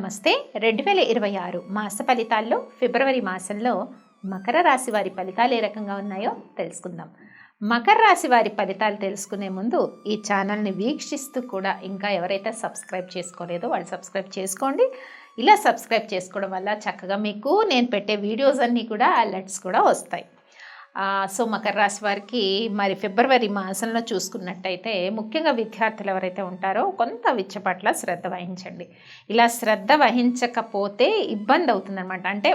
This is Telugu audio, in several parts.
నమస్తే. 2026 మాస ఫలితాల్లో ఫిబ్రవరి మాసంలో మకర రాశి వారి ఫలితాలు ఏ రకంగా ఉన్నాయో తెలుసుకుందాం. మకర రాశి వారి ఫలితాలు తెలుసుకునే ముందు ఈ ఛానల్ని వీక్షిస్తూ కూడా ఇంకా ఎవరైతే సబ్స్క్రైబ్ చేసుకోలేదో వాళ్ళు సబ్స్క్రైబ్ చేసుకోండి. ఇలా సబ్స్క్రైబ్ చేసుకోవడం వల్ల చక్కగా మీకు నేను పెట్టే వీడియోస్ అన్నీ కూడా అలర్ట్స్ కూడా వస్తాయి. సో మకర రాశి వారికి మరి ఫిబ్రవరి మాసంలో చూసుకున్నట్టయితే ముఖ్యంగా విద్యార్థులు ఎవరైతే ఉంటారో కొంత విద్య పట్ల శ్రద్ధ వహించండి. ఇలా శ్రద్ధ వహించకపోతే ఇబ్బంది అవుతుందన్నమాట. అంటే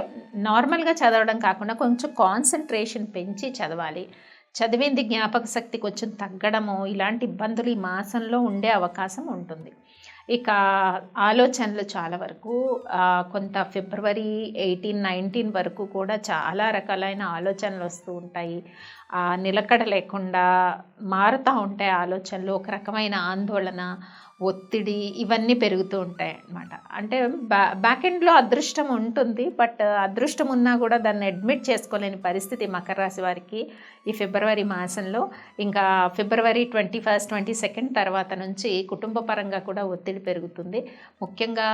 నార్మల్గా చదవడం కాకుండా కొంచెం కాన్సన్ట్రేషన్ పెంచి చదవాలి. చదివింది జ్ఞాపక శక్తి కొంచెం తగ్గడము ఇలాంటి ఇబ్బందులు ఈ మాసంలో ఉండే అవకాశం ఉంటుంది. ఇక ఆలోచనలు చాలా వరకు కొంత ఫిబ్రవరి 18, 19 వరకు కూడా చాలా రకాలైన ఆలోచనలు వస్తూ ఉంటాయి. నిలకడ లేకుండా మారుతూ ఉంటాయి ఆలోచనలు. ఒక రకమైన ఆందోళన, ఒత్తిడి ఇవన్నీ పెరుగుతూ ఉంటాయి అన్నమాట. అంటే బ్యాక్ ఎండ్లో అదృష్టం ఉంటుంది, బట్ అదృష్టం ఉన్నా కూడా దాన్ని అడ్మిట్ చేసుకోలేని పరిస్థితి మకర రాశి వారికి ఈ ఫిబ్రవరి మాసంలో. ఇంకా ఫిబ్రవరి 21, 22 తర్వాత నుంచి కుటుంబ పరంగా కూడా ఒత్తిడి పెరుగుతుంది. ముఖ్యంగా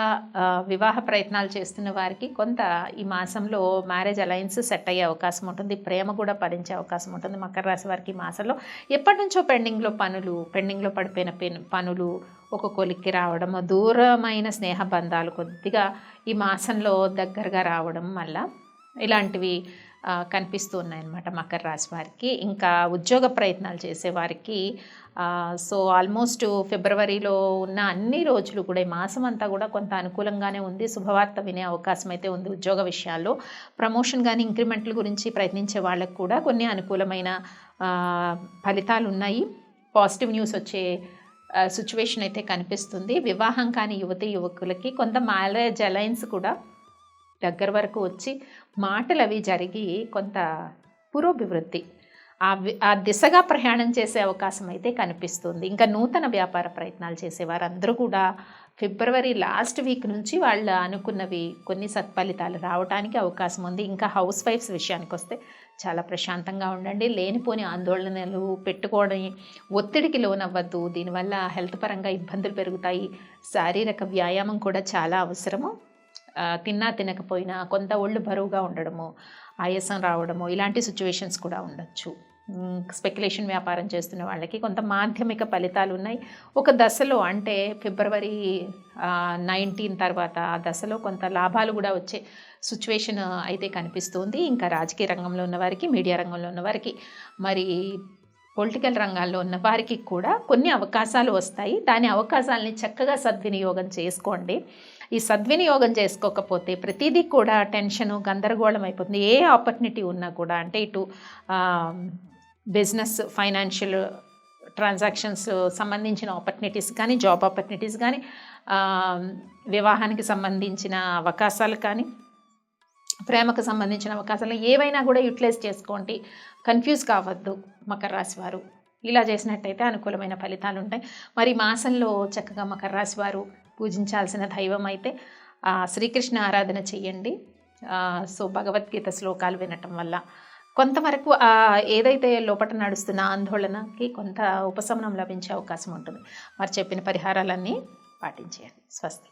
వివాహ ప్రయత్నాలు చేస్తున్న వారికి కొంత ఈ మాసంలో మ్యారేజ్ అలయన్స్ సెట్ అయ్యే అవకాశం ఉంటుంది. ప్రేమ కూడా ఫలించే అవకాశం ఉంటుంది మకర రాశి వారికి ఈ మాసంలో. ఎప్పటి నుంచో పెండింగ్లో పడిపోయిన పనులు ఒక కొలిక్కి రావడం, దూరమైన స్నేహ బంధాలు కొద్దిగా ఈ మాసంలో దగ్గరగా రావడం వల్ల ఇలాంటివి కనిపిస్తూ ఉన్నాయన్నమాట మకర రాశి వారికి. ఇంకా ఉద్యోగ ప్రయత్నాలు చేసేవారికి సో ఆల్మోస్ట్ ఫిబ్రవరిలో ఉన్న అన్ని రోజులు కూడా ఈ మాసం అంతా కూడా కొంత అనుకూలంగానే ఉంది. శుభవార్త వినే అవకాశం అయితే ఉంది. ఉద్యోగ విషయాల్లో ప్రమోషన్ కానీ ఇంక్రిమెంట్ల గురించి ప్రయత్నించే వాళ్ళకు కూడా కొన్ని అనుకూలమైన ఫలితాలు ఉన్నాయి. పాజిటివ్ న్యూస్ వచ్చే సిచ్యువేషన్ అయితే కనిపిస్తుంది. వివాహం కాని యువకులకి కొంత మ్యారేజ్ అలయన్స్ కూడా దగ్గర వరకు వచ్చి మాటలు అవి జరిగి కొంత పురోభివృద్ధి ఆ దిశగా ప్రయాణం చేసే అవకాశం అయితే కనిపిస్తుంది. ఇంకా నూతన వ్యాపార ప్రయత్నాలు చేసేవారందరూ కూడా ఫిబ్రవరి లాస్ట్ వీక్ నుంచి వాళ్ళు అనుకున్నవి కొన్ని సత్ఫలితాలు రావడానికి అవకాశం ఉంది. ఇంకా హౌస్ వైఫ్స్ విషయానికి వస్తే చాలా ప్రశాంతంగా ఉండండి. లేనిపోని ఆందోళనలు పెట్టుకోవడం, ఒత్తిడికి లోనవ్వద్దు. దీనివల్ల హెల్త్ పరంగా ఇబ్బందులు పెరుగుతాయి. శారీరక వ్యాయామం కూడా చాలా అవసరము. తిన్నా తినకపోయినా కొంత ఒళ్ళు బరువుగా ఉండడము, ఆయాసం రావడము ఇలాంటి సిచ్యువేషన్స్ కూడా ఉండొచ్చు. స్పెక్యులేషన్ వ్యాపారం చేస్తున్న వాళ్ళకి కొంత మాధ్యమిక ఫలితాలు ఉన్నాయి. ఒక దశలో అంటే ఫిబ్రవరి 19 తర్వాత ఆ దశలో కొంత లాభాలు కూడా వచ్చే సిచ్యువేషన్ అయితే కనిపిస్తుంది. ఇంకా రాజకీయ రంగంలో ఉన్నవారికి, మీడియా రంగంలో ఉన్నవారికి, మరి పొలిటికల్ రంగాల్లో ఉన్న వారికి కూడా కొన్ని అవకాశాలు వస్తాయి. దాని అవకాశాలని చక్కగా సద్వినియోగం చేసుకోండి. ఈ సద్వినియోగం చేసుకోకపోతే ప్రతిదీ కూడా టెన్షను, గందరగోళం అయిపోతుంది. ఏ ఆపర్చునిటీ ఉన్నా కూడా అంటే ఇటు బిజినెస్, ఫైనాన్షియల్ ట్రాన్సాక్షన్స్ సంబంధించిన ఆపర్చునిటీస్ కానీ, జాబ్ ఆపర్చునిటీస్ కానీ, వివాహానికి సంబంధించిన అవకాశాలు కానీ, ప్రేమకు సంబంధించిన అవకాశాలు ఏవైనా కూడా యూటిలైజ్ చేసుకోండి. కన్ఫ్యూజ్ కావద్దు మకర రాశి వారు. ఇలా చేసినట్టయితే అనుకూలమైన ఫలితాలు ఉంటాయి. మరి మాసంలో చక్కగా మకర రాశి వారు పూజించాల్సిన దైవం అయితే శ్రీకృష్ణ ఆరాధన చెయ్యండి. సో భగవద్గీత శ్లోకాలు వినటం వల్ల కొంతవరకు ఏదైతే లోపల నడుస్తున్న ఆందోళనకి కొంత ఉపశమనం లభించే అవకాశం ఉంటుంది. మరి చెప్పిన పరిహారాలన్నీ పాటించేయండి. స్వస్తి.